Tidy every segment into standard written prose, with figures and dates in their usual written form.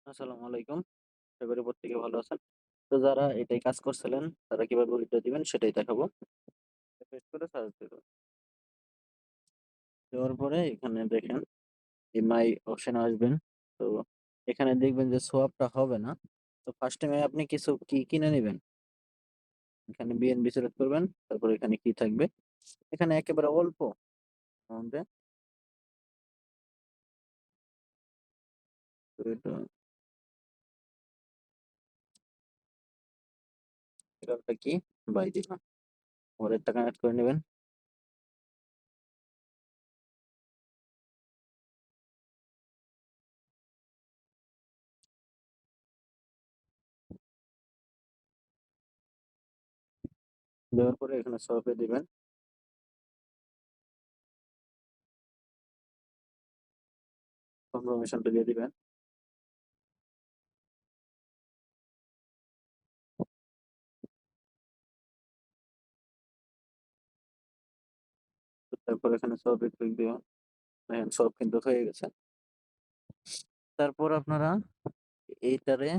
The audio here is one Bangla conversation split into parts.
আসসালামু আলাইকুম। আশা করি প্রত্যেকে ভালো আছেন। তো যারা এটাই কাজ করছিলেন তারা কিভাবে উইথড্র দিবেন সেটাই দেখাবো। পেস্ট করে সার্চ দিবেন। দেওয়ার পরে এখানে দেখেন মাই অপশন আসবেন। তো এখানে দেখবেন যে সোয়াপটা হবে না। তো ফার্স্ট টাইমে আপনি কিছু কি কিনে নিবেন। এখানে বিএনবি সিলেক্ট করবেন। তারপর এখানে কি থাকবে। এখানে একেবারে অল্প অ্যামাউন্টে তো এটা কি বাই দিলাম। ওয়ালেটটা কানেক্ট করে নেবেন। দেওয়ার পরে এখানে সোয়াপে দিবেন। কনফার্মেশনটা দিয়ে দিবেন। তারপর এখানে সোয়াপে ক্লিক দিবেন। দেখেন সোয়াপ কিন্তু হয়ে গেছে। তারপর আপনারা এইটারে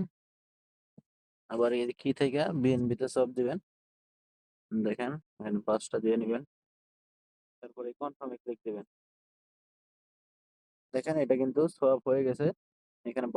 আবার এই কি থেকে বিএনবি তে সব দিবেন। দেখেন এখানে ৫টা দিয়ে নিবেন। তারপরে কনফার্মে ক্লিক দিবেন। দেখেন এটা কিন্তু সোয়াপ হয়ে গেছে। এখানে